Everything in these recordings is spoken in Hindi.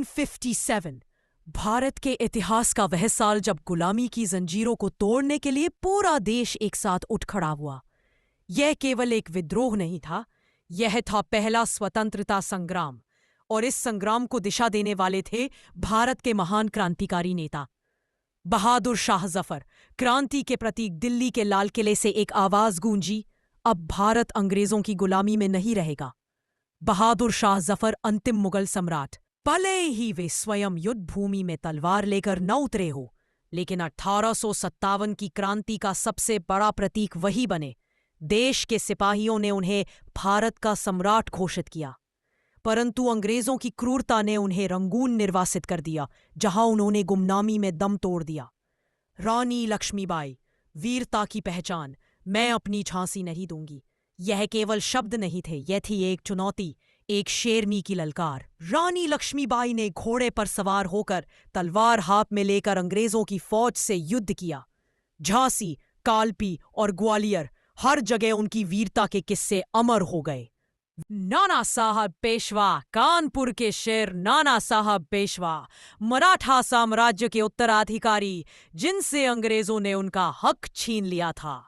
1857 भारत के इतिहास का वह साल जब गुलामी की जंजीरों को तोड़ने के लिए पूरा देश एक साथ उठ खड़ा हुआ। यह केवल एक विद्रोह नहीं था, यह था पहला स्वतंत्रता संग्राम। और इस संग्राम को दिशा देने वाले थे भारत के महान क्रांतिकारी नेता बहादुर शाह जफर। क्रांति के प्रतीक दिल्ली के लाल किले से एक आवाज गूंजी, अब भारत अंग्रेजों की गुलामी में नहीं रहेगा। बहादुर शाह जफर अंतिम मुगल सम्राट, भले ही वे स्वयं युद्ध भूमि में तलवार लेकर न उतरे हो, लेकिन 1857 की क्रांति का सबसे बड़ा प्रतीक वही बने। देश के सिपाहियों ने उन्हें भारत का सम्राट घोषित किया, परंतु अंग्रेजों की क्रूरता ने उन्हें रंगून निर्वासित कर दिया, जहां उन्होंने गुमनामी में दम तोड़ दिया। रानी लक्ष्मीबाई, वीरता की पहचान, मैं अपनी झांसी नहीं दूंगी। यह केवल शब्द नहीं थे, यह थी एक चुनौती, एक शेरनी की ललकार। रानी लक्ष्मीबाई ने घोड़े पर सवार होकर तलवार हाथ में लेकर अंग्रेजों की फौज से युद्ध किया। झांसी, कालपी और ग्वालियर, हर जगह उनकी वीरता के किस्से अमर हो गए। नाना साहब पेशवा, कानपुर के शेर नाना साहब पेशवा, मराठा साम्राज्य के उत्तराधिकारी, जिनसे अंग्रेजों ने उनका हक छीन लिया था।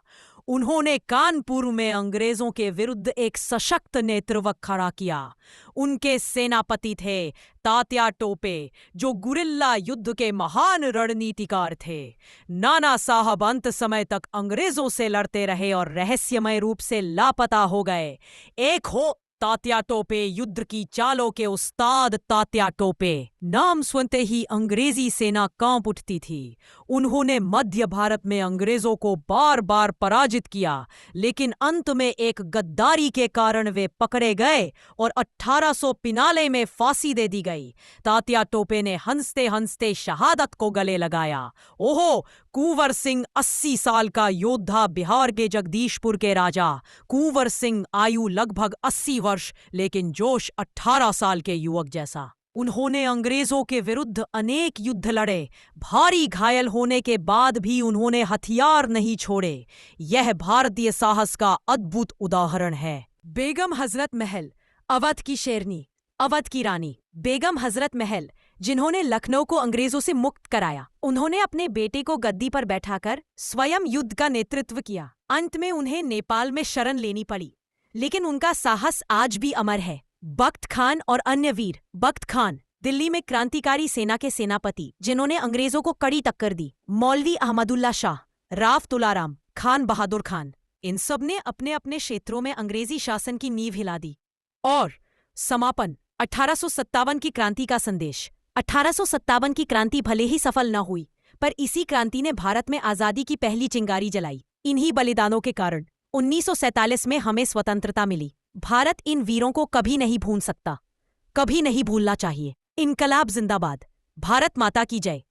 उन्होंने कानपुर में अंग्रेजों के विरुद्ध एक सशक्त नेतृत्व खड़ा किया। उनके सेनापति थे तात्या टोपे, जो गुरिल्ला युद्ध के महान रणनीतिकार थे। नाना साहब अंत समय तक अंग्रेजों से लड़ते रहे और रहस्यमय रूप से लापता हो गए। एक हो तात्या टोपे, युद्ध की चालों के उस्ताद तात्या टोपे। नाम सुनते ही अंग्रेजी सेना कांप उठती थी। उन्होंने मध्य भारत में अंग्रेजों को बार बार पराजित किया, लेकिन अंत में एक गद्दारी के कारण वे पकड़े गए और 1895 में फांसी दे दी गई। तात्या टोपे ने हंसते हंसते शहादत को गले लगाया। ओहो, कुंवर सिंह 80 साल का योद्धा, बिहार के जगदीशपुर के राजा। कुंवर सिंह आयु लगभग 80 वर्ष, लेकिन जोश 18 साल के युवक जैसा। उन्होंने अंग्रेजों के विरुद्ध अनेक युद्ध लड़े। भारी घायल होने के बाद भी उन्होंने हथियार नहीं छोड़े। यह भारतीय साहस का अद्भुत उदाहरण है। बेगम हजरत महल, अवध की शेरनी, अवध की रानी बेगम हजरत महल, जिन्होंने लखनऊ को अंग्रेजों से मुक्त कराया। उन्होंने अपने बेटे को गद्दी पर बैठाकर स्वयं युद्ध का नेतृत्व किया। अंत में उन्हें नेपाल में शरण लेनी पड़ी, लेकिन उनका साहस आज भी अमर है। बख्त खान और अन्य वीर। बख्त खान दिल्ली में क्रांतिकारी सेना के सेनापति, जिन्होंने अंग्रेजों को कड़ी टक्कर दी। मौलवी अहमदुल्ला शाह, राव तुलाराम, खान बहादुर खान, इन सब ने अपने अपने क्षेत्रों में अंग्रेजी शासन की नींव हिला दी। और समापन 1857 की क्रांति का संदेश। 1857 की क्रांति भले ही सफल न हुई, पर इसी क्रांति ने भारत में आजादी की पहली चिंगारी जलाई। इन्हीं बलिदानों के कारण 1947 में हमें स्वतंत्रता मिली। भारत इन वीरों को कभी नहीं भूल सकता, कभी नहीं भूलना चाहिए। इनकलाब जिंदाबाद। भारत माता की जय।